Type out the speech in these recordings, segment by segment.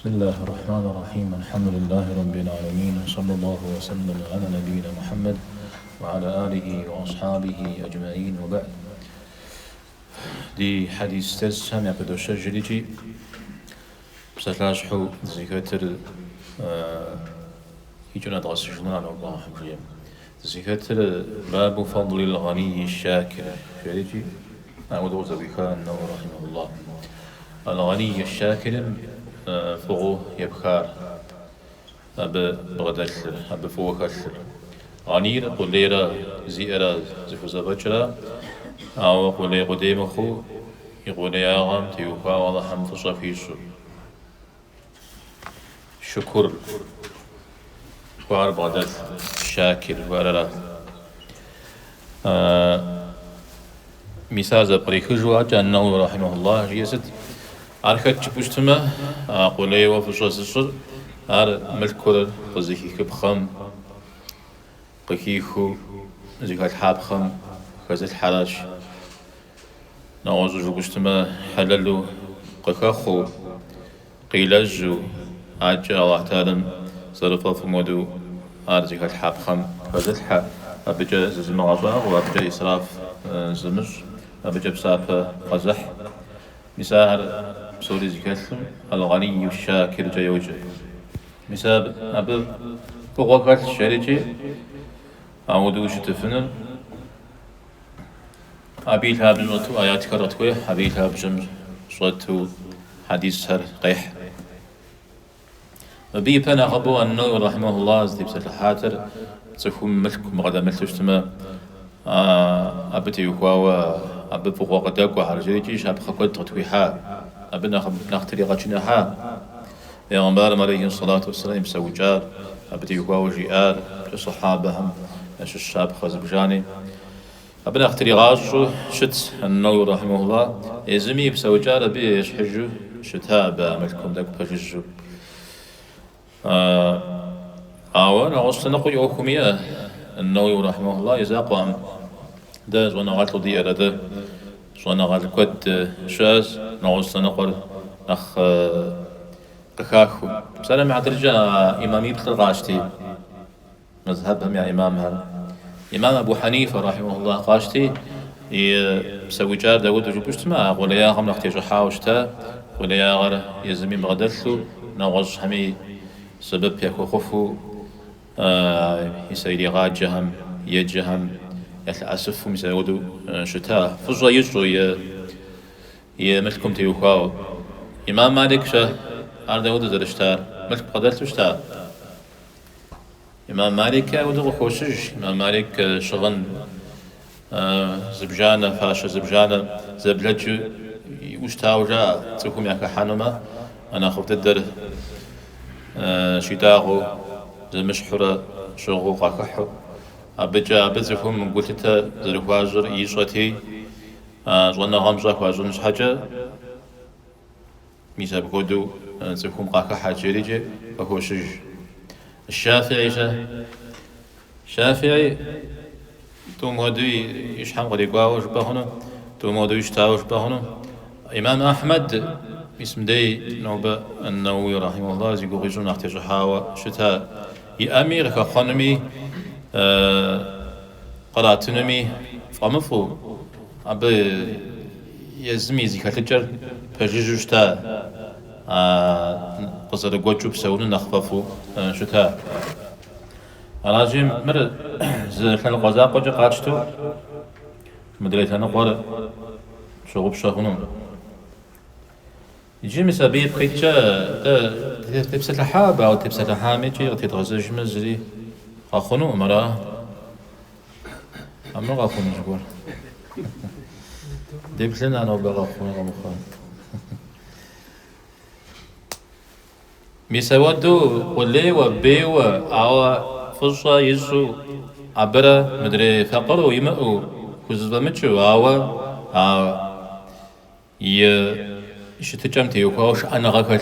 بسم الله الرحمن الرحيم. الحمد لله رب العالمين، وصلى الله وسلم على نبينا محمد وعلى آله وأصحابه أجمعين، وبعد. دي حديث تز هم يقدوش جليجي بسلاشحو ذكر هيجونا درس جنان الله حبيب ذكر باب فضل الغني الشاكر جليجي أعوذ بك أنه رحمه الله. الغني الشاكر فوق يبخار أب بغدل أب فوق كسر غنير قليرة زيرة زفوزة بجرة أو قلي قديم خو يقول يا غام تيوكا والله حمد صفيسو شكر وار بغدل شاكر وارلا مثال بريكو جوا أنه رحمه الله يسد أركت بوشتما قولي وفشوسشر أر ملكور قزيكي كبخم قكيخو زيكات حابخم خزت حراش نعوزو بوشتما حللو قكاخو قيلجو عجا الله تعالى صرفا فمودو أر زيكات حابخم خزت حاب أبجا زمغاضاغ وأبجا إسراف زمج أبجا بسافة قزح مثال سوري زكاثم الغني الشاكر جيوجه مثال أب بقوقات الشريجي أعودوش تفنن أبيل هاب جمرتو آيات كرتوي أبيل هاب جمر صوتو حديث سر قيح وبي بنا غبو أنه رحمه الله زدي بسلحاتر تكون ملك مغدا ملتشتما أبتي وكواوا أب بقوقات داكو حرجيجي شاب خقود تطويحا أبنا نختري غجناها پیغمبر عليه الصلاة والسلام سوجار أبدي وجيار صحابهم أش الشاب خزبجاني أبنا نختري غاجو شت النو رحمه الله إزمي بسوجار بيش حجو شتاب ملكم داك بحجو أنا أصلا نقول يوكمية النو رحمه الله يزاقوام ده زوانا غالطو دي أرده زوانا غالطو كد شاز نعوصنا نقول أخ قخاخو سلام عدرجة إمامي بخل غاشتي مذهبهم يا إمامها إمام أبو حنيفة رحمه الله غاشتي يسوي جار داود وجبشت ما أقول يا غم نختيجو حاوشتا قول يا غر يزمي مغدلثو نوغج همي سبب يكو خفو يسيري غاجهم يجهم يتأسف مساودو شتاء فجوا يجرو ملكم تيوكاو إمام مالك شه أردود درشتار ملك قدرت وشتار إمام مالك ودغ خوشج إمام مالك شغن زبجانة فاشة زبجانة زبلج وشتاو جاء تكم ياك حانما أنا خفت الدر شتاغو زمشحرة شغو قاكحو أبجا بزكم قلت زرقواجر يشغتي زوانا غمزة كواجر مش حاجة ميسا بقودو زكم قاكا حاجة فهو شج الشافعي شافعي توم ودوي يشحم غدي قواوش بهنا توم ودوي يشتاوش بهنا إمام أحمد اسم دي نوبة النووي رحمه الله زيقو غيجون اختيجو حاوة شتاء يأمير كخانمي قراتنمي فمفو أب يزمي زي كتجر بجوجتا قصر قوتشو بسوون نخففو شتا راجم مر زخل قزاق قجا قاتشتو مدريتنا قور شغب شاهونم يجي مسابي بقيتشا تبسة الحابة أو تبسة الحامي جي غتيتغزج مزري أخونو مراه أمرو غاخونو جبور ديبلنا أنا وبغاخونو غمخان ميساودو قولي وبيو أو فصا يزو عبرة مدري فقرو يمأو كوزبا متشو أو يشتجم تيوكاوش أنا غاكل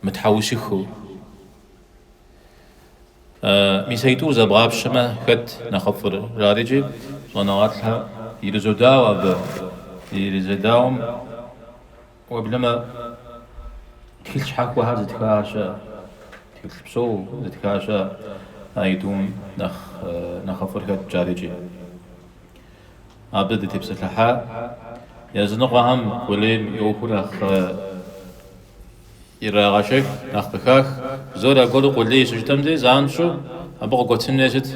متحوسيخو ميسايتو زبغاب شما خد نخفر رارجي ونغاتها يرزو داوا يرزو داوم وبلما تكل شحال هذا تكاشا تكل بسو تكاشا أيدون نخ فرقة جاريجي أبدا تبسلها يزنقهم ولين يوفر يراغشك نخبخاخ زورا قولو قولي سجتم دي زانشو أبغى قوتين نجد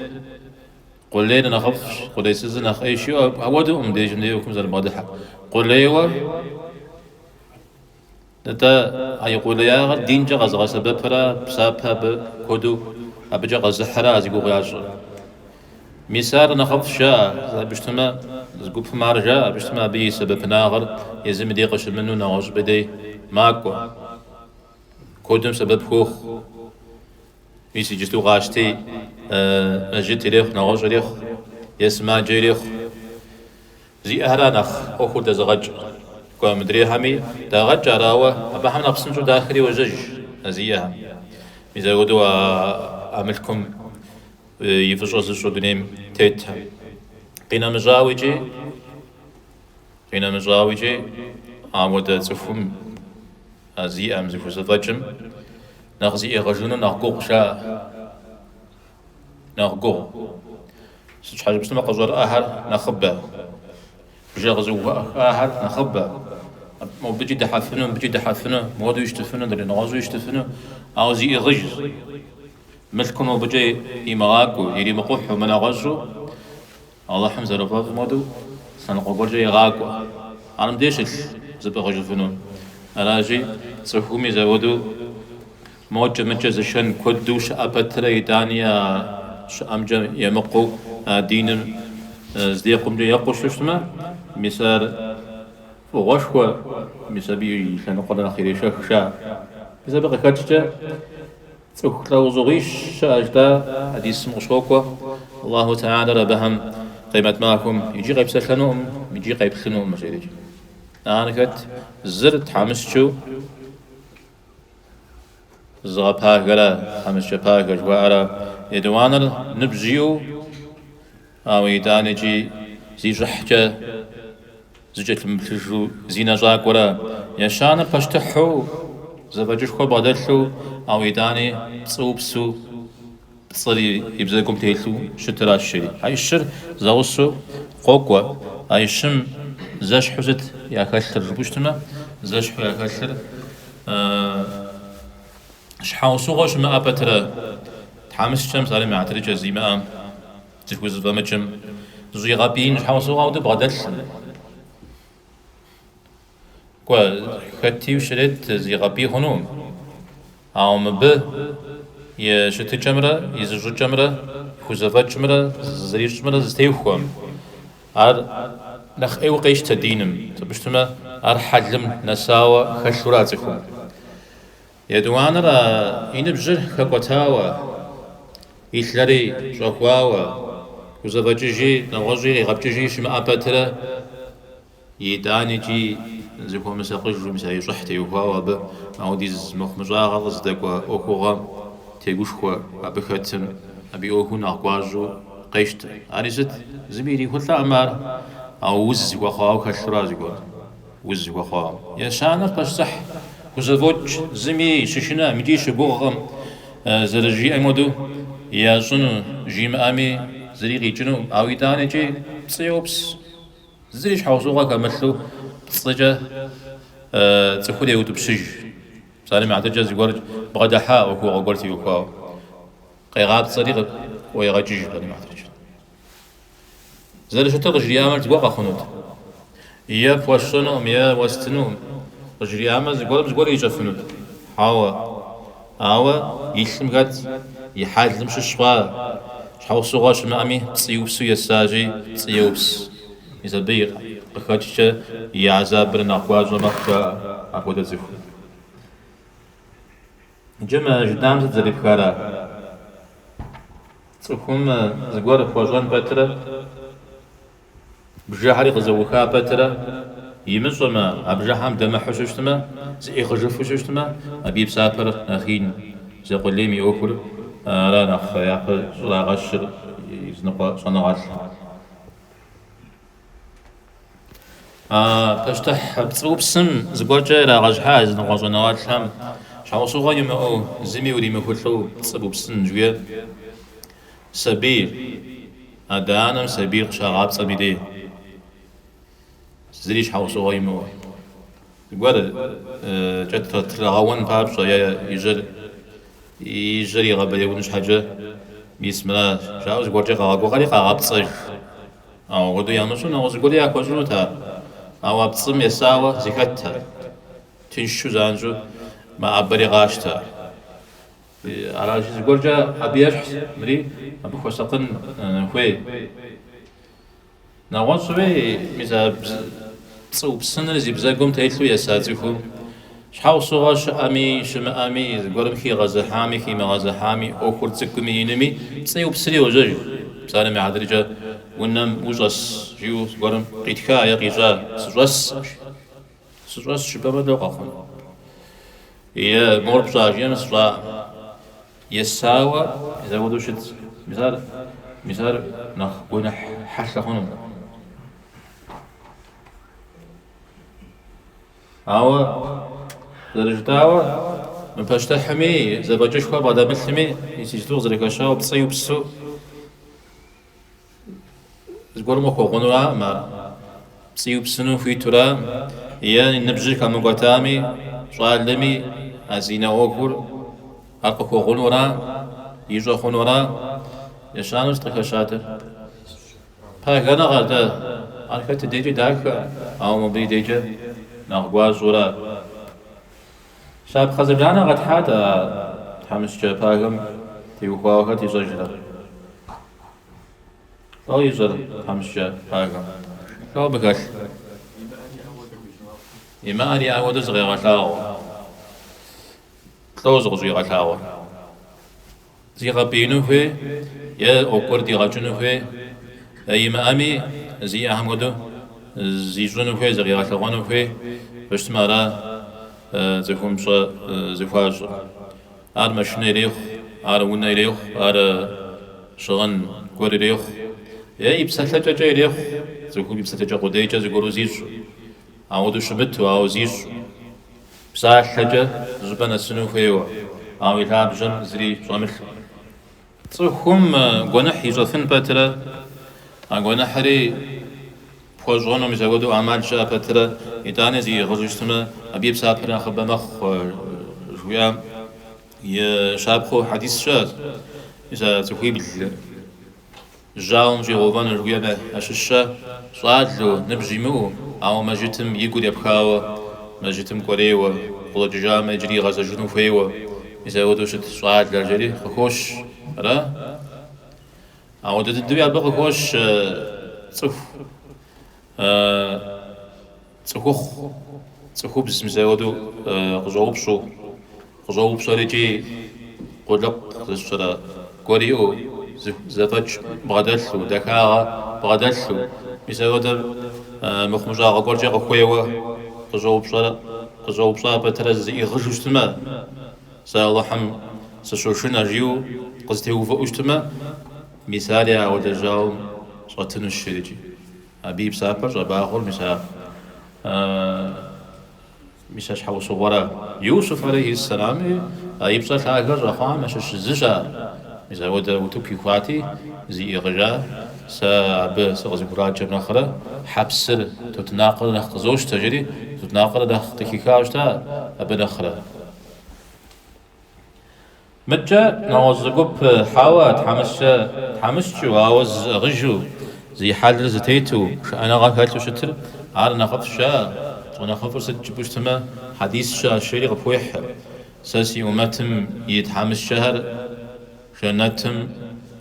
قولي نخفش قولي سيز نخ أي شيء هودو دي جمدي وكم زر بادحة قولي و نتا أي قولي يا دين جغز غسبة برا بسابها بكودو أبجا غزحرا زيقو غياجو ميسار نخفش بشتما زقوب في مارجا بشتما بي سبب ناغر يزم ديقش منو نغش بدي ماكو كودم سبب خوخ ميسي جستو غاشتي أجيت ريخ نغش ريخ يسمع جريخ زي أهرانخ أخو دزغج كو مدري همي دغج راوة أبا هم نقسم داخلي وجج أزيها إذا قدوا عملكم يفجر شو بنيم تيتها قينا مجاوجي عمود تفهم أزي أمزي فوزفجم نغزي غجلون نغقوق شا نغقوق سج حاجة بس ما قزور أهل نخبة بجغزو أهل نخبة مو بجي دحافنو مودو يشتفنو دري نغازو يشتفنو أو زي غجز ملكون وبجي يمغاكو يري مقوح ومن غزو الله حمزة رفاف مودو سنقو برجي غاكو أنا مديشل زبا غجو فنون أراجي صحومي زودو موجة مجز شن كدوش أبترا يدانيا أمجا يمقو دين زديقم جي يقو ششتما مسار وغشوا مسابي سنقو خيري شخشا مسابي قكاتشا لو زغيش أجدا حديث مشروكوا الله تعالى ربهم قيمة معكم يجي قيب سلنوم يجي قيب سلنوم مجيري أنا كت زرت حمسشو زغبها غلا حمسشو باغ جوارا يدوانر نبزيو أو يدانجي زي جحجة زجت المفلجو زينا جاكورا يشان باشتحو زبجش خو بدلشو أو يداني تصوبسو تصري يبزلكم تيلو شترا الشري هاي الشر زوسو قوقوا هاي الشم زاش حزت يا كسر بوشتما زاش يا كسر شحاوسو غش ما أبترا تحمس شمس على ما عتري جزي ما تفوز بمجم زي غابين شحاوسو غاود بغدل كوا خدتي وشريت زي غابي هنوم أو مب يشت جمرة يزوج جمرة خوزفات جمرة زريش جمرة زتيوخم أر نخ أيو قيش تدينم تبشتما أر حلم نساوة خشوراتكم يدوان را إن بجر خقتاوة إثلري جوكواوة خوزفات جي نغجي غبجي شما أبترا يداني جي زكوا مساقج مساي صحتي يوكواوة ب عوديز مخمجا غلز دكوا أوكوغا تيجوش خوا أبختم أبي أوكو ناقواجو قيشت أريزت زميلي كل أمر أو وز وخوا أو كشراز يقول وز وخوا يا شانر باش صح وزوج زمي ششنا مديش بوغم زرجي أمودو يا شنو جيم أمي زريغي جنو أو يداني جي سيوبس زريش حوصوغا كمثلو صجة تخلي وتبشج سالم عتجز يقول بغدحا وكو قلتي وكو قيغات صديق ويغجج غني معترج زال شتى غجري عمل تبقى خنود يا فوشنو يا وستنو غجري عمل يقول يجفنود هاوا يسلم قد يحازم ششوا شحوسو غاش مامي تسيوبسو يساجي تسيوبس إذا بيغ بخاتش يعذاب رناقواج ومخا أقود الزفو جمع جدام زد خارا تكون زغور فوجان بترا بجاحري غزوخا بترا يمسوما أبجاحم دم حشوشتما زي غجف حشوشتما أبي بسافر أخين زي قليمي أوكل رانا خياق صلا غشر يزنقا صنعات بشتح بتصوبسم زقوجة لا غجحاز نغزونوات هم شاوصوغا يمو زمي ودي مكولو تصوبسم جوية سبيل أدانم سبيل شغاب صبيدي زريش حاوصوغا يمو قول جد تلغاون بابشا يجري غابة يونش حاجة بسملا شاوز قوجة غاقوغالي غاب تصير أو غدو يامسون أو زقولي أكوزنو تا أو أبتصم يساوة زكاتا تنشو زانجو ما أبري غاشتا على زقولجا أبيرح مري أبو خسقن خوي نوان سوي ميزا بصوب سنة زي بزاقوم تايتلو يساتيكم شحاو صغاش أمي شم أمي زقولم كي غزحامي كي مغزحامي أو كورتسكمي ينمي تصيب سري وجاج بسالمي عدرجة ونم وجس جيو زقولم قيتكا يا قيجا سجوس شبابا دو قاخون يا مورب جاجين سجا يساوى إذا ودوشت مثال نخ قونا حشا خونم أوا درجتاوا من باشتحمي زباجش خوا بعد مثلمي يسيجدو زريكاشا وبصيو بسو زقول مخو غنوا ما بصيو بسنو في ترا يعني نبجي كمقاتامي شالمي أزينا أوكور أرقو غنورا يجو خنورا يشانوس تكاشاتر فهنا غدا أركت ديجي داك أو مبي ديجي نغوا زورا شاب خزبلانا قد حادا تحمس جباهم تيوخواها تيزوجلا لا يزر تحمس جباهم لا بكش إما أري أود زغي غلاو توز غزي غلاو زي غبينو في يا أوكور دي غجنو في إما أمي زي أحمدو زي جنو في زغي غلاوانو في باش تمارا زفهم شا زفاج آر مشني ريخ آر وني ريخ آر شغن كوري ريخ يا يبسطة جاي ريخ زكوب يبسطة جا قديجة زكورو زيج عودو شمت أو زيج بساعة حاجة زبنا سنو فيوا أو يلعب جن زري جامل زكوم جناح يجثن بترا جناح ري خوشونو مزودو عمل شا بترا إدانة زي غزوجتما أبي بسافر أخبر مخ شوية يشابخو حديث شاذ إذا تقول جاهم جيروفان الرجال أششة صادلو نبجيمو أو ما جتم يقول يبخاوة ما جتم كوريوة ولا جام يجري غزة جنوفيوة إذا ودوشت صاد لرجلي خوش را أو تدري أبغى خوش صف صخوخ بسم زودو قزوب شو رجي قلق زشرا كوريو زفج بغدلو دكارا بغدلو بسبب مخمجا غورجا غخويوا قزوب شرا بترز يغجوشتما سالحم سشوشنا جيو قزتيو فوشتما مثالي او دجاو صوتنو الشرجي أبي بسافر جباهول مساش حوصو ورا يوسف عليه السلام يبصر هاجر رخام مش زجا إذا وده وتوكي خواتي زي غجا ساب سغز براد جبنا خرا حبسر تتناقل نخزوش تجري تتناقل دخ تكيكاوش تا أبدا خرا متجا نوزقوب حاوة تحمش شو عاوز غجو زي حال زتيتو أنا غاكلتو شتر على نخف شا ونخف ست بوشتما حديث شا شيري غبويح ساسي ومتم يتحمس شهر شنتم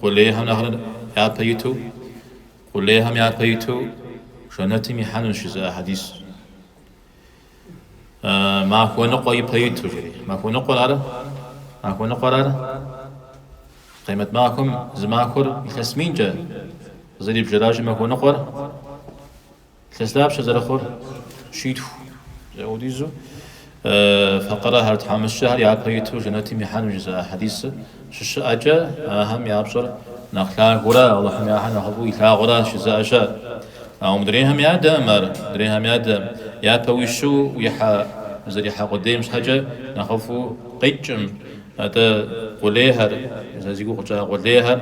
قليها نهر يا بيتو قليها يا بيتو شنتم يحنن شزا حديث ما هو نقوى بيتو جري ما هو نقوى على ما هو نقوى على قيمة معكم زماكر يخسمين جا زري بجراج ما هو نقر كسلاب شزر خور شيتو زوديزو فقرة هرت حام الشهر يعقيتو جناتي محان جزاء حديث شش أجا أهم يابصر نخلا غرا الله هم يحن هبو يخلا غرا شزاء أجا أو مدريهم يا دمر مدريهم يا دم يا بويشو ويحا زي يحا قدامش حاجة نخافو قيتشم هذا قليهر زي قوقجا قليهر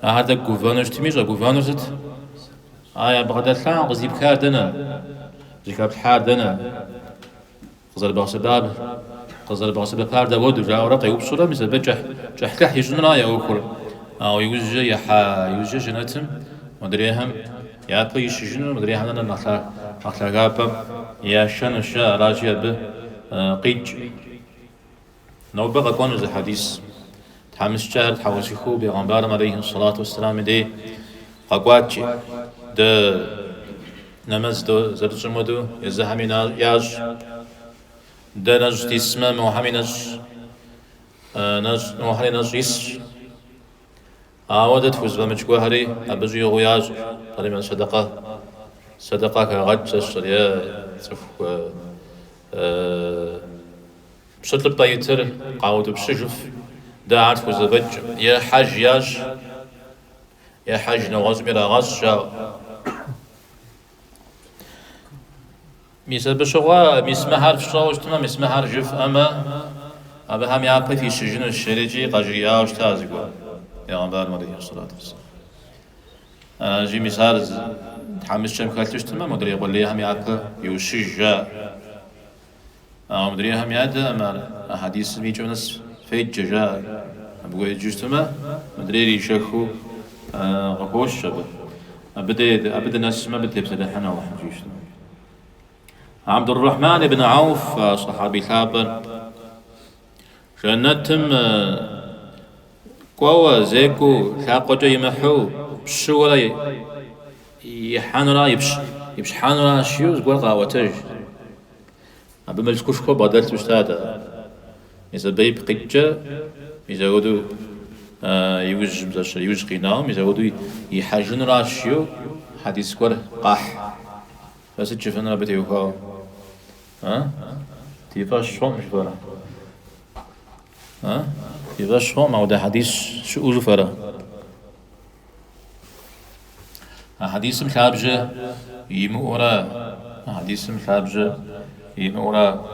هذا جوفانوس تميجا جوفانوس بغدا الثان قزيب كاردنا زي كاب حاردنا قزر بغسباب قزر بغسباب كاردا ودو جا ورا طيب صورة مثل بجح جح يجننا يا أوكل أو يوجد يحا يوجد جنتم مدريهم يا بيش جنو مدريهم أنا نخلا غابا يا شن الشا راجع به قيج نو بقى كون زي حديث تحمس شهر تحوسي خو بيغمبار عليه الصلاة والسلام دي قاقواتي ده نمز دو زرجمدو يزهمين ياج ده نج تسمى موحمي نج موحلي نج يسر عودت فوز بمجكو هري أبجي غياج قريبا صدقة كغج الشريا تفو بشطل بطيتر قاود بشجف ده عارف فوز بج يا حاج ياج يا حاج نغاز ميرا غاز جاو ميسا بشغوا ميسما حرف شاو اجتما ميسما حرف جف أما أبا هم يعبي في شجن الشريجي قجري آوش تازقوا يا غنبار عليه الصلاة والسلام جي مثال تحمس شم كالتش تمام مدري يقول لي هم يعبي يوشجا مدري هم يعد أما أحاديث ميجونس فيج جا أبغى يجتما مدري ريشخو غوش شبه أبدا الناس ما بتلبس الحنا واحد يجتما عبد الرحمن بن عوف صحابي ثابر جنتم قوة زيكو ثاقو جاي محو بشو ولا يحانورا يبش حانورا شيوز قول قاوتج أبي ملسكوش خو بدلت بشتاتا إذا بيب قجة إذا ودو يوج مزاش يوج قينام إذا ودو يحاجون راشيو حديث قول قاح بس تشوفنا ربتي وخاو تيفاش شو مش فرا تيفاش شو ما وده حديث شو أوجو فرا حديث مخابجة يمورا حديث مخابجة يمورا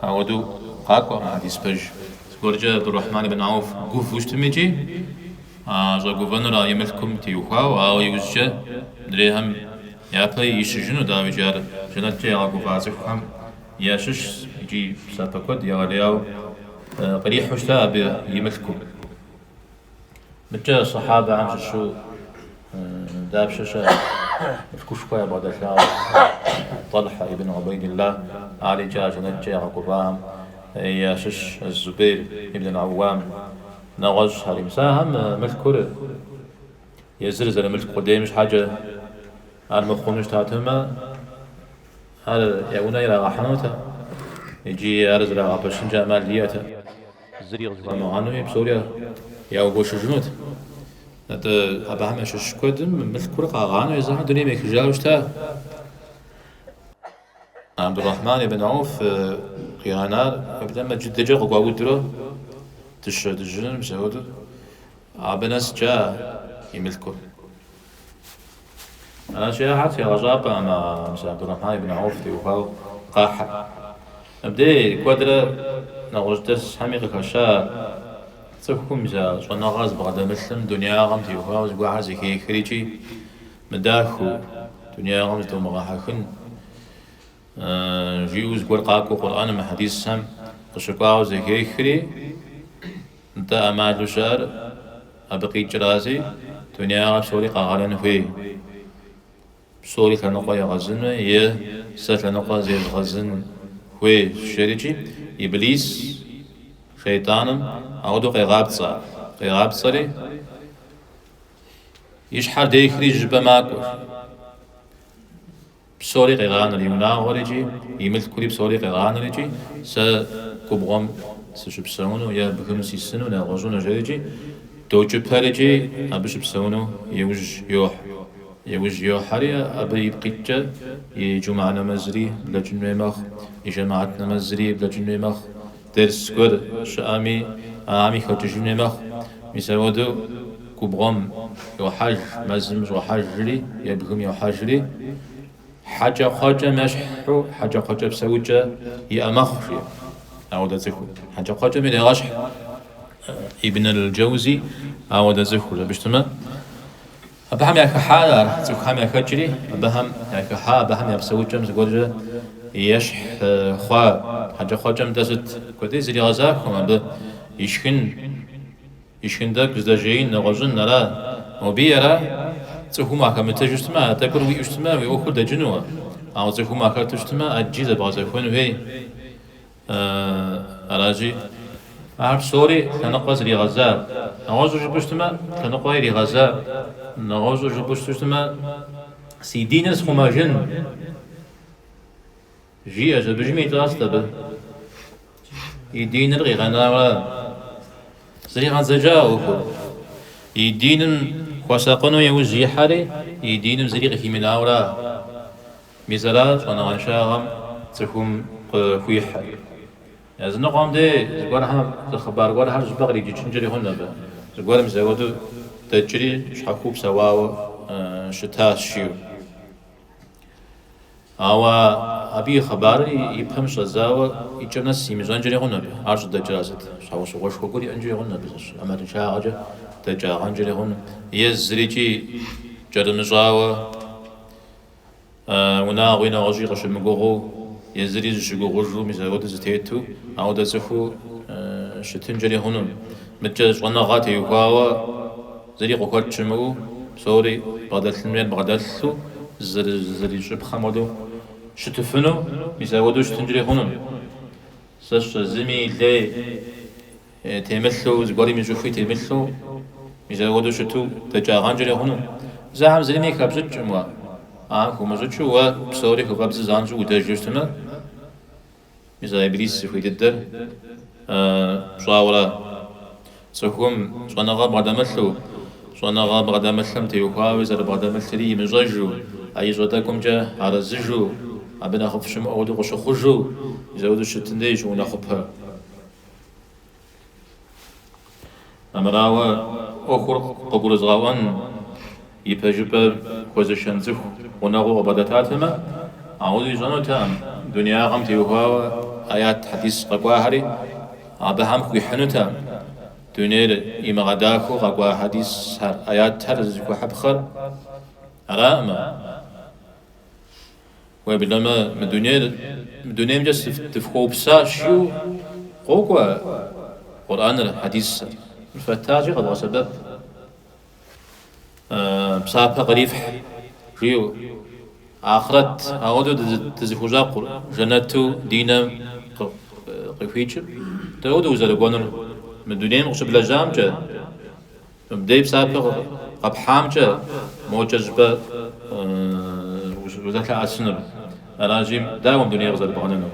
أودو قاكو حديث بج سكورجا عبد الرحمن بن عوف قوف وش تميجي جا قوفنرا يملكم تيوخاو أو يوجد دريهم يابي يشجنو داوي جار جنات جاي عقو فازفهم ياشش يجي ساتكود يا غلياو قريح وشتا يملكم بجا الصحابة عن شو داب شاشة الكوش كوي بعد الشاو طلحة ابن عبيد الله علي جا جنات جاي عقو فاهم ياشش الزبير ابن العوام نغش هاري مساهم ملكور يزرزر ملك قديمش حاجة المخونش تاتهما هذا يونا يلا غحنوتا يجي أرز لا غبشن جمال لياتا زريغ زمان عنو بسوريا ياو بوش جنود هذا أبا هم شش كودم مثل كل قاغانو يزعم دنيا ميكجاوش تا عبد الرحمن بن عوف قيانار يبدأ ما جد جا قاود درو تشهد الجنون مسعود عبناس جا يملكو أنا شاهدت يا رجاء مع عبد الرحمن بن عوف وهو قاح أبدي كودرة نغجدس حميقة كشا تفكم جا شو نغاز بغدا مسلم دنيا غمتي وهو زبوا عزي كي خريجي مداخو دنيا غمز دو مغاحكن جيوز قول قاكو قرآن مع حديث سم قشقاو زي كي خري انت أمال شار أبقي جرازي دنيا غمز سوري قاغالان فيه سوري لنقا يغزن يه سات لنقا زي الغزن هوي شريجي إبليس شيطانم أودو قيغاب صاري يشحر ديكري جبا ماكو بسوري قيغان اليونا غوريجي يملك كوري بسوري قيغان ريجي سا كوبغم سشب سونو يا بكم سيسنو لا غزون جريجي دوجو باريجي أبشب سونو يوج يوحريا أبي بقيتة يجمعنا مزري بلا جنوي مخ يجمعتنا مزري بلا جنوي مخ درس كور شامي عامي خوت جنوي مخ مسودو كوبغم يوحج مزم يوحجري يبغم يوحجري حاجة خاجة مشحو حاجة خاجة بسوجة يأمخشي أو ده زخو حاجة خاجة من يغشح ابن الجوزي أو ده زخو بشتما أبهم يا كحالة زخام يا كجري أبهم يا كحا أبهم يا بسوجة مزقولة يشح خوا حاجة خاجة مدزت كودي زري غزاكم أبه يشكن دك زدجين نغزن نرى وبيرا تهما كم تجتمع تكر ويجتمع ويأخذ دجنوا أو تهما كم تجتمع أجيز بعض يكون في أراجي أعرف سوري كنقص لي غزال نغزو جبشتما كنقص لي غزال نغزو جبشتما سيدين اسمه جن جي أجل بجمي تراستبه يدين الغي غنارا زري غنزجاو يدين وساقنو يوزي حالي يدين زري غي من أورا ميزرات وانا غنشاغم تكون خوي حالي يعني نقوم دي زقوار هم تخبار قوار هر زباق لي جنجري هنا به زقوار مزودو تجري شحكوب سواو شتاس شيو أو أبي خباري يفهم شزاو يجمع سيمزان جري هنا به عرض دجازت شاو سوغش كوري أنجري هنا بس أما تشاعج دجا أنجري هنا يزريجي جرمزاو ونا وينا غزي قش مغورو يزريج شغو غجو مزاود زتيتو أو دزخو شتنجري هنا متجز وانا غاتي يقاوا زري قوكر شمو سوري بدل المين بدلسو زري شب خمودو شتفنو مزاودو شتنجري هنا سش زمي لي تمثلو زغوري مجوفي تمثلو مزاودو شتو تجاغانجري هنا زعم زلمي كابزت جموا هم زوجو وبصوري خبز زانجو ودجشتنا مثلا إبليس في الدر صاورا سكوم صنا غاب غدمثلو صنا غاب غدمثلم تيوكاوي زر غدمثلي مزاجو أي زودكم جا على زجو أبنا خفشم أودو قش خجو يزودو شتنديش ونخبها أمراوا أخر قبول زغوان يبجب خوزشن زخ ونغو عبادتاتما أعوذ جنو تام دنيا غم تيوها آيات حديث قواهري أبهم خوي حنوتا دنيا إما غداكو قوا حديث آيات هرزكو حبخر أراما وبلما من دنيا مجس تفخو بساشيو قوقوا قرآن الحديث الفتاجي قد سبب بسابة قريف ريو آخرت أودو تزفوزاق جنتو دينا قفيتش تودو زلقونر من دنيا مقصب لجام جا بدي بسابة قبحام جا موجزبة وزاك عسنر أراجيم داوم دنيا غزل بغننا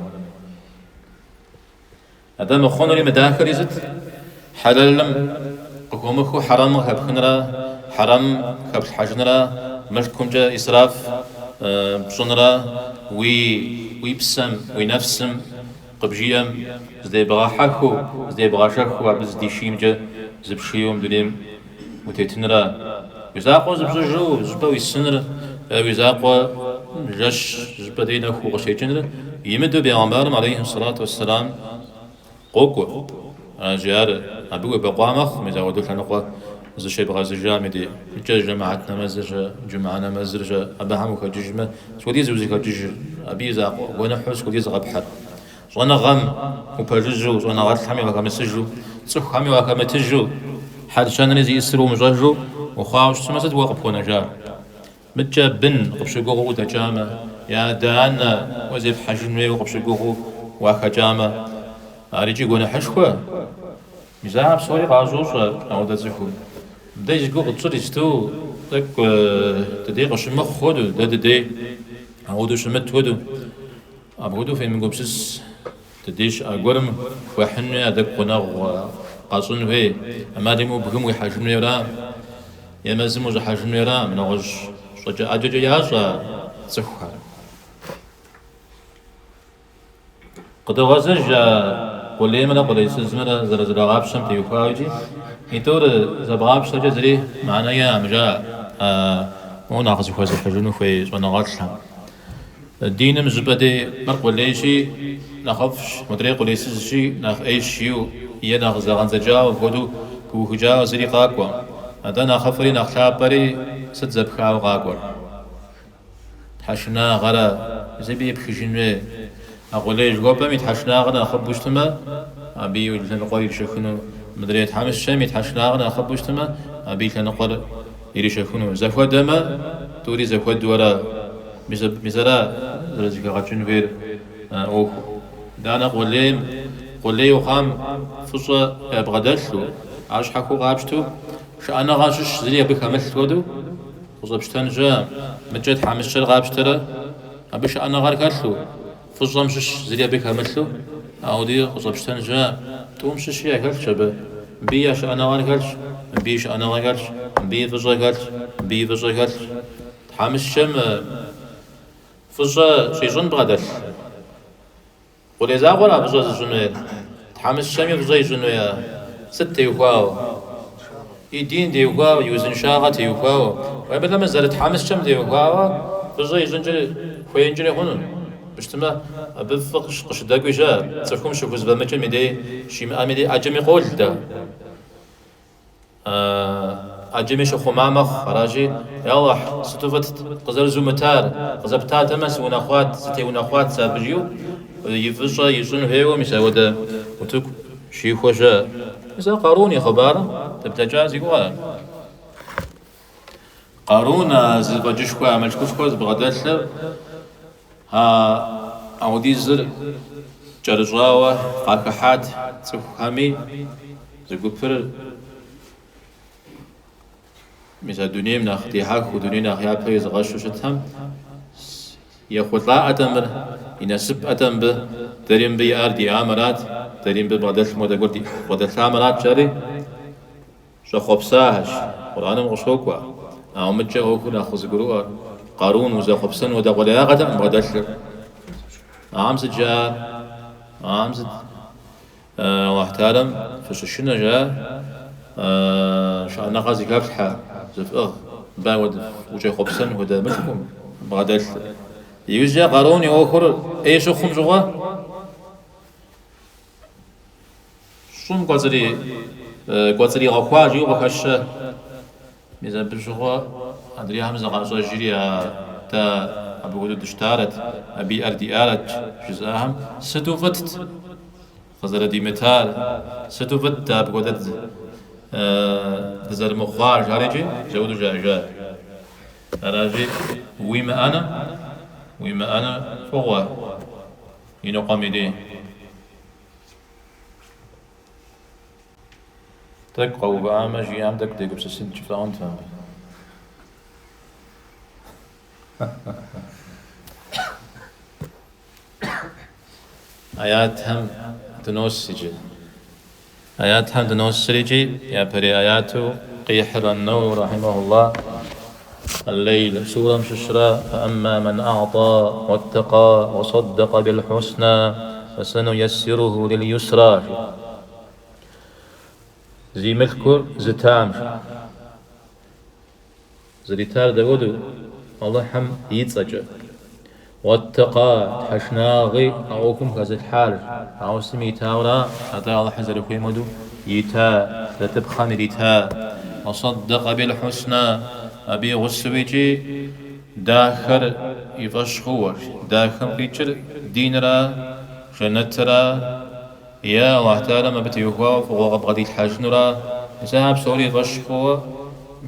هذا مخونري مداخل يزت حلالم قومكو حرام هبخنرا حرام قبل حجنرا مشكم جا إسراف بصنرا ويبسم وينفسم قبجيم زدي بغاحكو زدي بغاشكو عبز ديشيم جا زبشيوم دليم وتيتنرا ويزاقو زبزجو زبا ويسنر ويزاقو جش زبا دينا خو غشيجنر يمدو بيغمبارم عليه الصلاة والسلام قوكو جار أبوه بقوامخ مزاودو لنقوى زشي بغازجا مدي جماعتنا مزج جماعنا مزج أبهم كججمة سودي زوزي كجج أبي زاق وانا حوس سودي زغ بحر وانا غم وبرجو وانا غات حمي وكم سجو صح حمي وكم تجو حد شان نزي يسرو مجرجو وخاوش سمسد وقف ونجار متجا بن قبش قوغو تجامة يا دانا وزيف حجمي وقبش قوغو وكجامة أريجي قونا حشوة مزاحب سوري غازوش أو دزكو بدأ يجو تصير يستو تك تديق شمخ خودو دي عودو شمت هودو أبغودو في منقبسس تديش أقولم وحني أدق قناغ قاصون في أما ديمو بهم ويحاجم يرام يمزم وزحاجم يرام نغش صجا أجج ياسا صحة قد غزج قولي منا قولي سزمنا زر غابشم تيوكاوجي يتور زبغابش تجزري معنا يا مجا مو ناقص خوز الحجون في ونغاتلها الدين مزبدي مرق وليشي نخفش مدري قولي سزشي نخ ايشيو ينخ زغان زجاو فودو كوهجاو زري قاكوا هذا نخفري نخلابري ستزبخاو قاكوا حشنا غرا زبي بخجنوي أقولي جوابا ميتحشنا غنا خبوشتما أبي لنقول يشكونه مدري تحمس شيء ميتحشنا غنا خبوشتما أبي لنقول يشكونه زفوا دما توري زفوا دورا مزرا زرزك غاتشون فير أو دانا قولي وخام فصا بغدلتو عاش حكو غابشتو شأنا غاشش زري بك مثل ودو وصبشتن جا مجد حمس شل غابشترا أبي شأنا غاركاتلو فزمش زري بك مثلو أودي وصبشتن جا تومش يا كلش بيش أنا غاركاتش بيش أنا غاركاتش بي فزا كاتش بي فزا كاتش حمس شم فزا شيزون بغدل ولذا ولا فزا زنوير حمس شم فزا زنوير ستة يقاو يدين ديوقاو يوزن شاغة ديوقاو ويبدأ من زرت حمس شم ديوقاو فزا زنجر خوينجر هونن بشتما بفقش قش داقوجا تفكم شوفوز بمجل ميدي شيم ميدي عجمي قول دا عجمي شو خمامخ راجي يلا ستوفت قزر زومتار قزبتات امس ونخوات ستي ونخوات سابريو يفجا يزون هيو مساودا وتك شي خوجا إذا قارون خبار تبتجاز يقول قارون زبجش كوا عمل كوز بغداد أودي زر جرجاوة قاكحات تفهمي زقفر مثل دنيا من اختيحاك ودنيا نخيا بيز غشوشتهم ياخذ لا أتمر ينسب أتم دريم بي أردي عمرات دريم ببغداد مودا قلتي بغداد عمرات جاري شو خبساهش قرآن مغشوكوا أو متجه هو ناخذ قروء قارون وزا خبسن ودا ولا غدا بغداد عامز جار عامز الله تعالى فششنا جاء شأن غازي كافحة زف باود وجه خبسن ودا متكم بغداد يوجد قارون يأخر أيش خمسة شون قصري غقوا جيو بكش ميزان بشغوا أدري همزة قصة جريا تا أبي ودو دشتارت أبي أردي آلت جزاهم ستوفتت خزر دي متال ستوفت أبي ودو تزر مخار جاريجي جودو جا راجي ويما أنا فوق ينقام يدي تقوى بعام جيام دك دك بس سنت فلان فهم آيات هم دنوس سجل آيات هم دنوس سجل يا بري آياتو قيحر النور رحمه الله الليل سورة مششرة فأما من أعطى واتقى وصدق بالحسنى فسنيسره لليسرى زي مذكر زتام زريتار داودو الله حم يتسجى واتقى حشناغي أوكم كذا الحال أو سمي تاورا حتى الله حزر في مدو يتا لتبخن ريتا وصدق بالحسنى أبي غسويجي داخل يفشخور داخل قيتر دينرا جنترا يا الله تعالى ما بتيوها فوق بغدي الحاجنرا مساحب سوري يفشخو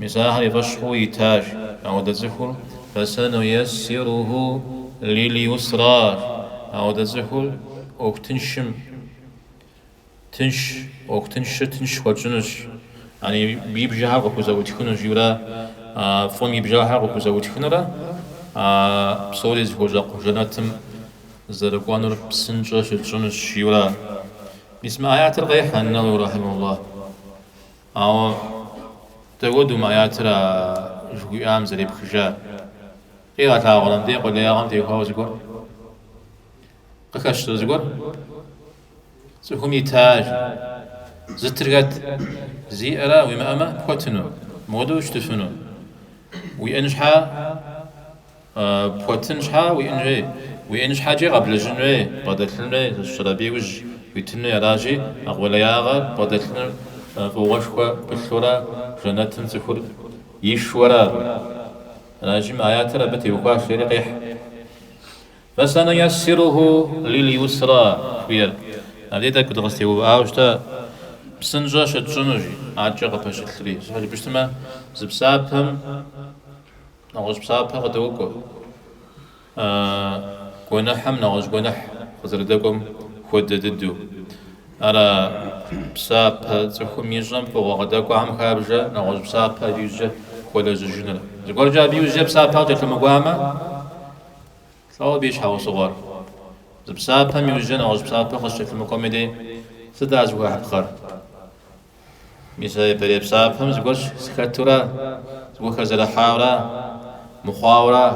مساحب يفشخو يتاج أو دزخل فسنيسره لليسرى أو دزخل أوكتنشم تنش وجنش يعني بيبجها وكوزاوتي كنوش يورا فون يبجاها وكوزاوتي كنورا بصوريز هوجا قجناتم زرقوانور بسنجا شجنش يورا بسم آيات الغيحة النووي رحمه الله أو تقولوا ما آيات جوي أم زريب خجا إيه تاغلم دي قل يا غم دي هو زقور قكش زقور سهم يتاج زترقت زي أرا وما أما بوتنو مودوش تفنو وينجحا بوتنجحا وينجحا جي قبل جنوي بدلنا الشرابي وج ويتنو يراجي أقول ياغا بدلنا فوغشوا بالشورا جناتن زخور يشورا راجم آيات ربتي وقاش رقيح فسنيسره لليسرى خير هذا كنت غستي وعاوشتا بسنجا شتجنوجي عاجا قباش الثري هذا بشتما زبسابهم نغش بسابها غدوكو قنحهم نغش قنح خزردكم خود ددو على بسابها تخم يجم فوغدكو عم خابجا نغش بسابها يوجا ولا زجنلا زقول جا بيوجا بسابها جت المقامة لا بيش حاو صغار بسابها ميوجا نغش بسابها خشت المقامة دي سداز واحد خر مثال بري بسابهم زقولش سكتورا زقول خزر حاورا مخاورا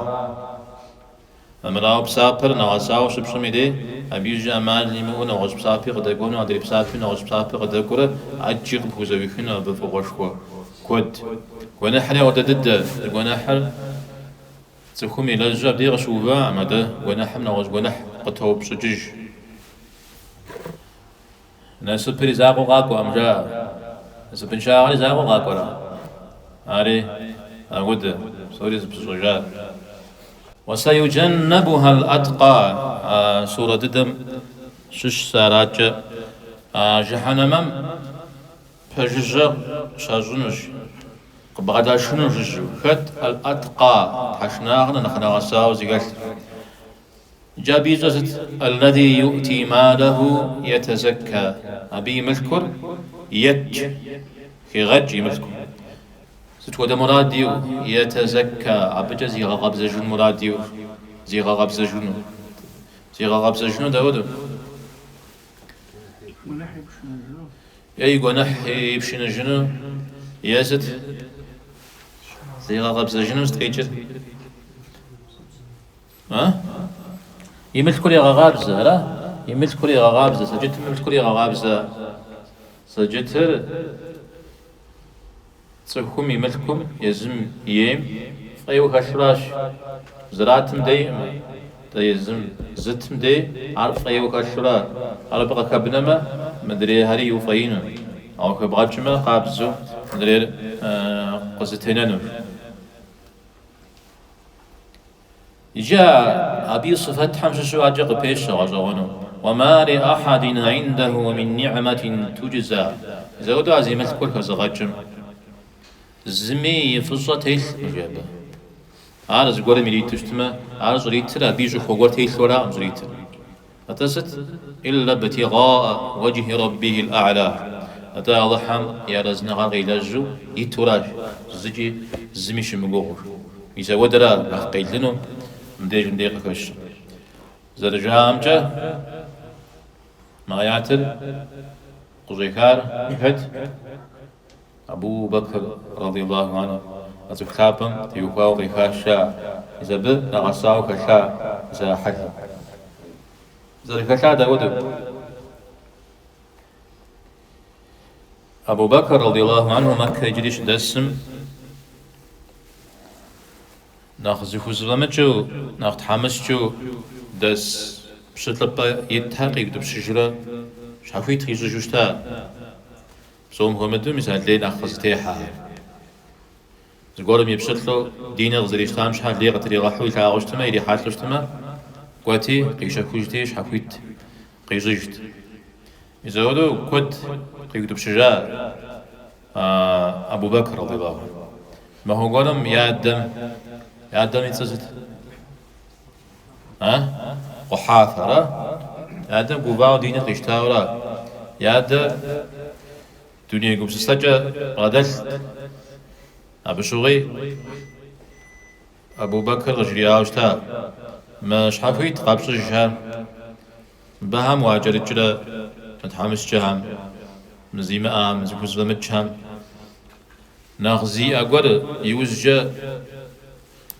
أمراو بسابر نغساو شبشمي دي أبيجا مال ليمو نغش بسابي قد يكون أدري بسابي نغش بسابي قد يكون أجيق بوزوي خنا بفوقشوا كود ونحر وددد ونحر تخومي لجاب دي غشوبا عمدا ونحر نغش ونح قطعو بسجج ناس بري زاقو غاكو أمجا ناس بنشاغلي زاقو غاكو لا عاري أقول سوري بسجاد وسيجنبها الأتقى سورة ددم شش سارات جهنم فجج شاجنج قبغدا شنو جج فت الأتقى حشناغنا نخنا غساو زيغل جابيزة الذي يؤتي ماله يتزكى أبي مذكر يج في غج مذكر ستودا مراديو يتزكى عبجا زيغا غبز جن مراديو زيغا غبز جنو زيغا غبز جنو داودو أي قنحي بشين جنو يازد زيغا غبز جنو ستقيجر ها يملت كوري غابزة لا يملت كوري غابزة سجدت ملت كوري غابزة سجدتر تسخم يملكم يزم يم فيو هشراش زراتم دي يزم زتم دي عارف فيو هشرا على بقى كبنما مدري هري يوفينو أو كبغاتشما قابزو مدري قزتينانو جاء أبي صفات حمش شو أجق بيش غزوانو وما لأحد عنده من نعمة تجزى زودو عزيمة كل كزغاتشم زمي فصة تيل مجابة عارز قول مليت تشتما عارز ريترا بيجو خوغور تيل ورا مزريتر أتست إلا ابتغاء وجه ربه الأعلى أتا ضحم يا رزنا غيلاجو يتوراج زجي زميش مغور إذا ودرا لقيت لنو مديج نديق كش زرجام جا ما يعتل قزيكار هد أبو بكر رضي الله عنه أتخابن تيوفاو غيخاشا إذا بد نغساو كشا إذا حكا إذا كشا داود أبو بكر رضي الله عنه مكة يجريش دسم ناخذ خزلمتشو ناخذ حمسشو دس بشتلبا يتحقق بشجرة شافي تخيز جوشتا سوم همدو مثال لين أخذ تيحا زقولم يبشتلو دين غزريش تامش حال لي قتري غحو يتعاغشتما يلي حاتلشتما قواتي قيشا كوجتيش حكويت قيجيجت إذا ودو كود قيقدو بشجاع أبو بكر رضي الله عنه ما هو قولم يا الدم يتسجد ها قحافة را يا الدم قباو دين قيشتا ورا يا الدم دنيا يقوم سستجا غدل أبو شغي أبو بكر غجري عاوشتا ما شحافيت قابش جهام بهم واجرت جلا متحمس جهام مزيمة مزيكوز لمتشهم ناخزي أقول يوزجا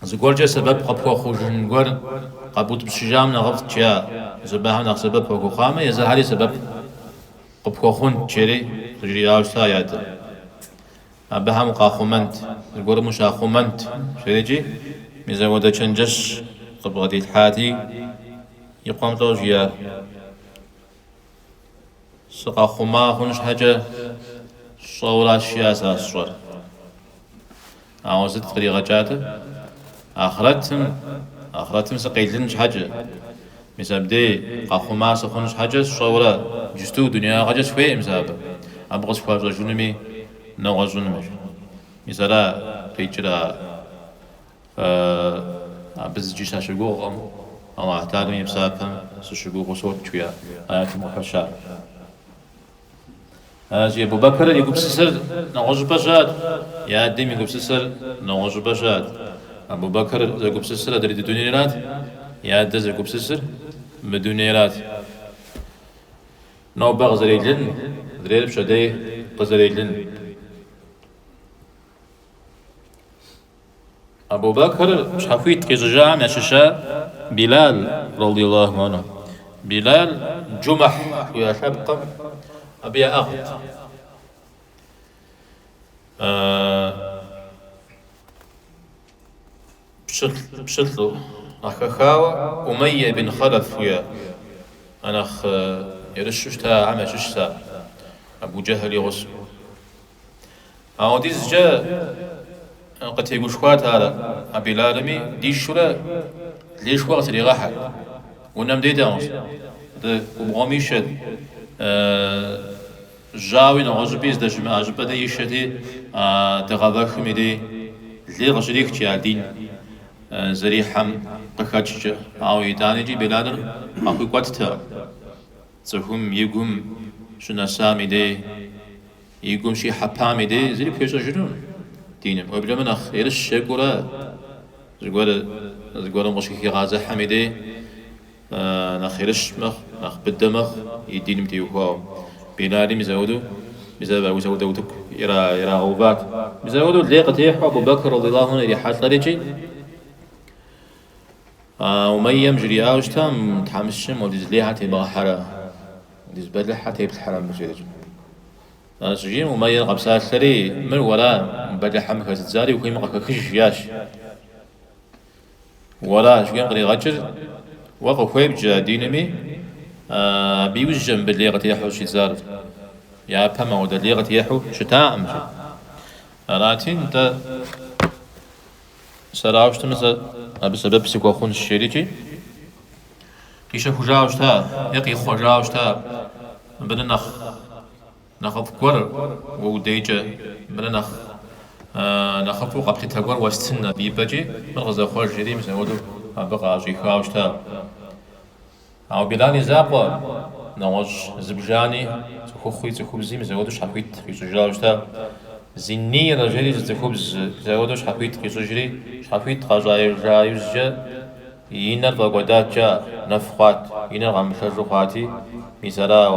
زقولجا سبب قبوا خوجن قول قبوت بشجام نغفت جا زبها ناخ سبب وقامة يزهري سبب قبخون تشري تجري أوستا ياد أبهم قاخمنت القرب مش أخمنت شريجي مزودة تشنجش قبغدي الحاتي يقوم توجيا سقا خما خنش حاجة صورة الشياسة الصور عاوزت طريقة جاته آخرتهم سقيلنش حاجة مسابدي قاخما سخنش حاجة صورة جستو دنيا غاجة شوية مساب أبغى شوية جنمي نوغزون مش مثلا تيجرا بز جيش شغوغم أو أحتاجم يمسافهم سشغوغ صوت شوية آيات محشر أجي أبو بكر يقول سسر نوغز بشاد يا ديم يقول سسر نوغز بشاد أبو بكر يقول سسر أدري الدنيا يا دز يقول سسر مدنيات نو بغزريلن دريب شدي قزريلن أبو بكر شافيت كيزجام يششا بلال رضي الله عنه بلال جمح يا شبقم أبي أغد بشتلو أخاوة أمية بن خلف ويا أنا يرششتا عمى ششتا أبو جهل يغسل أوديز جاء قد يقول شوات هذا أبي لالمي دي شورا ليش وقت اللي راح ونم دي دانس ده وبغميشد جاوي نغزبيز ده جمع عجبة ده يشتي تغابخ ميدي لي غشريك تيادين زريحم قخاتش أو يدانجي بلادر أخو قوتتا تهم يقوم شناسا ميدي يقوم شي حبا ميدي زري بيشا جنون دينم وبلا من أخ يرش شكورا زغورا مشكي غازة حميدي نخيرش مخ نخ بدمخ يدينم تيوكو بلادي مزودو مزودو يرا غوبات مزودو ليقة يحو أبو بكر رضي الله عنه يحاط لريجي وميم جري أوشتا متحمسشم وديز ليها تيبغى حرا وديز بدلحة تيبت حرام بجريج أنا سجين وميم قبسات ثري من ولا بدلحة مكاسة زاري وكي مقا كخش ياش ولا شجين قري غجر وقو خويب جا دينمي بيوجم بالليغة يحو شي زار يا بما ودا الليغة يحو شتاء أمشي راتين تا سراوشتا مثلا بسبب سيكو خون الشريكي كيشا خجاوشتا يقي خجاوشتا بدنا نخف كور وديجا بدنا نخفو قبل تقور واستنى بيبجي من غزا خوش جدي مثلا ودو بقى عجي خاوشتا أو بلاني زاقوا نوج زبجاني تخوخي تخبزي مثلا ودو شحويت كيشا زيني رجالي زخبز زودوش حفيت كيسجري حفيت قجاير جايزجا ينر بقودات جا نفقات ينر غم شجوقاتي مثلا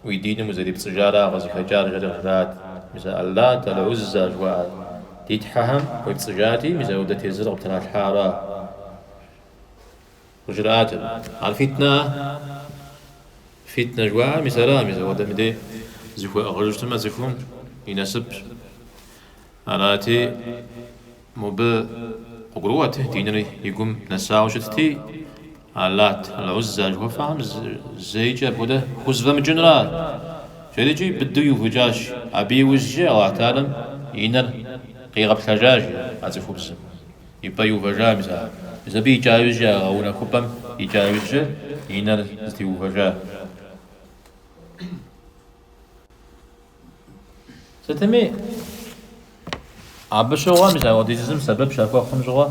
ويدين مزدي بسجارة غزي حجار جرغات مثلا اللات العزة جوال تيتحهم ويبسجاتي مثلا ودتي الزرق بتنا الحارة وجرات فتنة جوا مثلا وده مدي زفوا أغرجت ما زفون يناسب علاتي مب قروات دينري يقوم نساو شتتي علات العزة جوا فهم زيجة بوده خزفة من جنرال شريجي بدو يفجاش أبي وجه الله تعالى ينر قيغب ثجاج عزفوا بزم يبقى يفجا مثلا بيجاوز جا أو نكبم يجاوز جا ينر يفجا ستمي عبشوا مثلا وديزم سبب شافوا خمجوا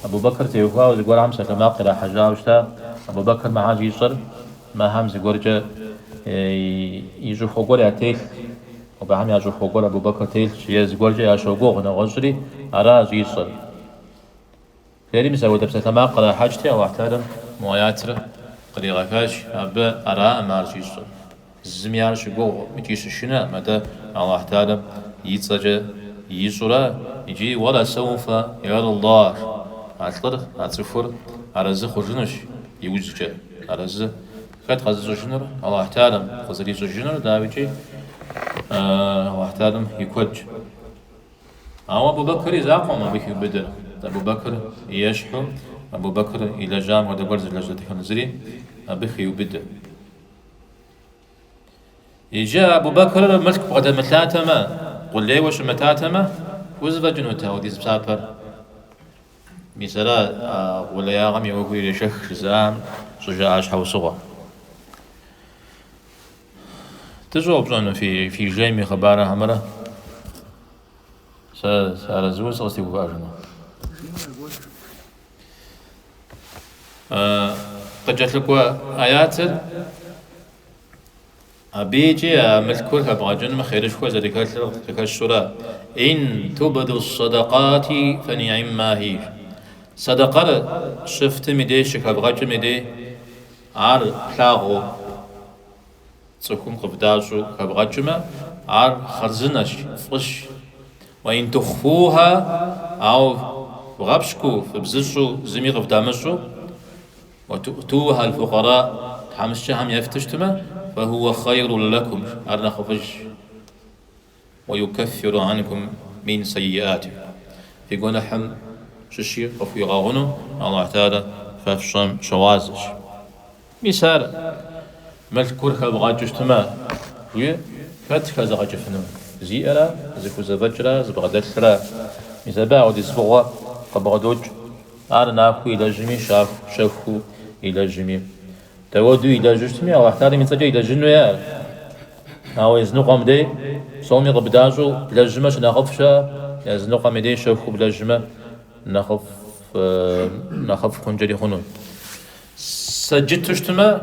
أبو بكر تيوفا وزقور عم سكما قرا حجا وشتا أبو بكر ما حاجي يصر ما هم زقور جا يجو خوغور ياتيل وبهم يجو خوغور أبو بكر تيل شيء زقور جا يشوغو نغزري أرا يصر غيري مثلا ودب سكما قرا حاجتي أو احترم موياتر قري غفاش أب أرا مارج يصر زميار شغو متيش شنا متى الله تعالى يتصجى يسورا يجي ولا سوف يرى الله عطر عطفر عرز خرجنش يوجد عرز خد خزر جنر الله تعالى خزري جنر داويجي الله تعالى يكوج أبو بكر يزاقوا ما بيكي بدر أبو بكر يشحو أبو بكر إلى جام وده برز لجدة خنزري بخي وبدر يجا أبو بكر ملك بغد متلاتما قل لي وش متاتما وزفجن وتاودي سبسابر مثلا ولا يا غمي وقوي لشخ زام صجاع أشحو صغر تجوب زون في جيمي خبارة همرة سارزوز غسي وفاجنا قد جات لك آيات أبيجي ملكول كبغاجن ما خيرش كوا زي ذكر السورة إن تبدوا الصدقات فنعم ما هي صدقة شفت مديش كبغاجن مدي عار بلاغو تكون قبداشو كبغاجمة عار خرزنش فش وإن تخفوها أو غبشكو فبزشو زمي قبدامشو وتؤتوها الفقراء حمشهم يفتشتما فهو خير لكم أرنا خفج ويكفر عنكم من سيئاتكم في قنحم ششي وفي غاغنو الله تعالى فافشم شوازش مثال ملك كورخا بغاجشتما وي فتخ زغاجفنو زيئرا زكو زبجرا زبغدلرا مثال باعود يسبغوا قبغدوج أرنا أخو إلى جميع شافو إلى جميع تودو إلى جسمي أو أحتاري من سجى إلى جنويا أو يزنق أمدي صومي قبداجو بلا جمش نخفشا يزنق أمدي شوخو بلا جمع نخف خنجري خنون سجدت تشتما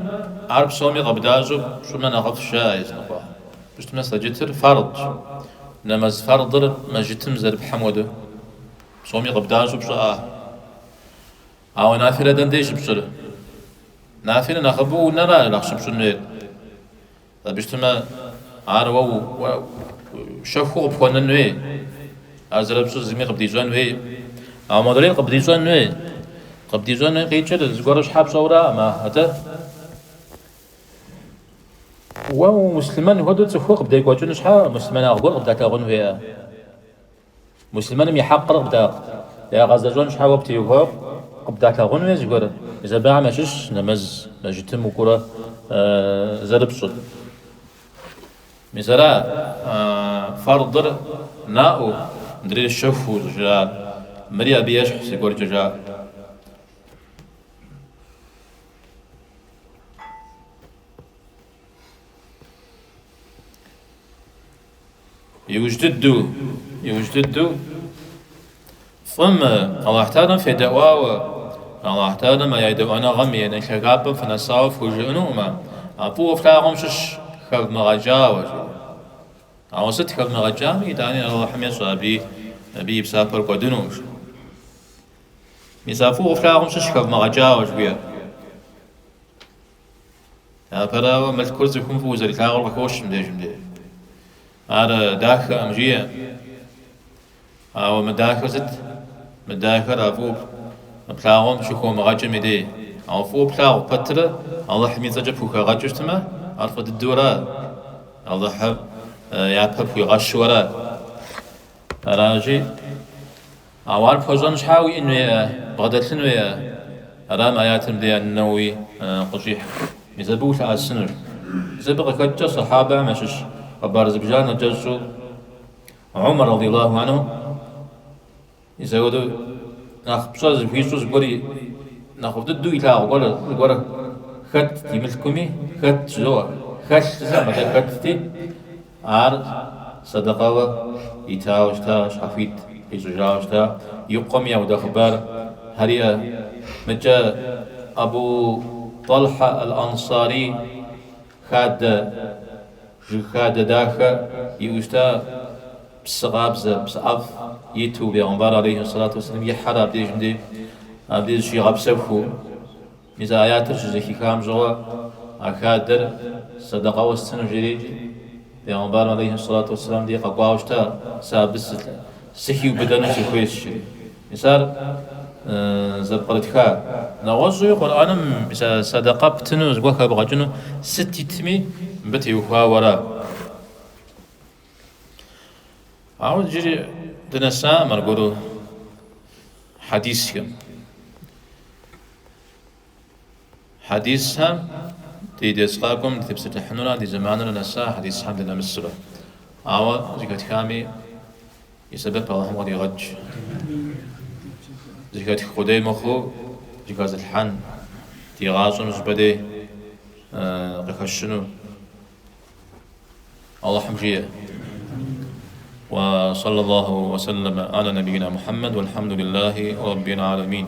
عرب صومي قبداجو شو ما نخفشا يزنقا تشتما سجدتر فرض نمز فرضر ما جتم زرب حمودو صومي قبداجو بشا أو نافلة دنديش بشر نافلة نخبو نرى لخشم شنو بيشتما عارو شافو بخوان نوي أزرب شو زمي قبدي جوان وي أو مدري قبدي جوان وي قبدي جوان وي قيتشر زغورش حاب صورة ما هذا ومسلمان هو دوت سخو قبدي كوجن شحال مسلمان أقول قبدا تاغون ويا مسلمان يحقر قبدا يا غزاجون شحال وبتي وهو قبدا تاغون ويا زغور إذا باع ماشش نمز مجتم وكرة زربصل مثلا فرضر ناو ندري الشفو جال مريا بيش سيقول جال يوجددو ثم الله تعالى في دواء الله تعالى ما يدعو أنا غمي أنا كعبا فنصاف وجنوما أبو فلاهم شش خذ مغجاوج أو ست خذ مغجام يداني الله حمي صابي أبي بسافر قدنوش مسافو فلاهم شش خذ مغجاوج بيا أبرا مذكور زكون فوز الكاغر وكوش مدي هذا داخل أمجية أو مداخل ست مداخل أبو بلاغم شكو مغاجم مدي أو فو بلاغ بطرة الله حمي زجب فوق غاجشتما عرفت الدورة الله حب يعبب ويغش ورا راجي أوار فوزان شحاوي إنه بغدت لنو رام آيات مدي النووي قجيح يزبوش على السنر زبغ كجا صحابة مشش وبارز بجان جزو عمر رضي الله عنه يزودو ناخبصاز فيسوس قولي ناخد دو إلى قولي خد تيملكمي خد زوا خد زما خد تي عار صدقة يتاوشتا شافيت يزوجاوشتا يقوم يود خبر هريا مجا أبو طلحة الأنصاري خد داخل يوشتا بسغابز بسعف يتو بيغمبر عليه الصلاة والسلام يحرى بديجندي بديج شي غبسفو ميزا آيات زكي كام جوا أكادر صدقة والسنة جريجي بيغمبر عليه الصلاة والسلام دي قاوشتا سابس سخيو بدنا شي كويس شي مثال زبقرتها نغزو قرآن صدقة بتنو زقوها بغجنو ستي تمي بتي وفاورا عاود جري دنسا مرقولو حديثهم حديثها دي ديسقاكم دي تبستحنونا دي زماننا نسا حديث حمد لنا مصر عاود زكاة كامي يسبب الله ودي غج زكاة خدي مخو زكاة الحن دي غاصن زبدي قفشنو الله حمجيه وصلى الله وسلم على نبينا محمد والحمد لله رب العالمين.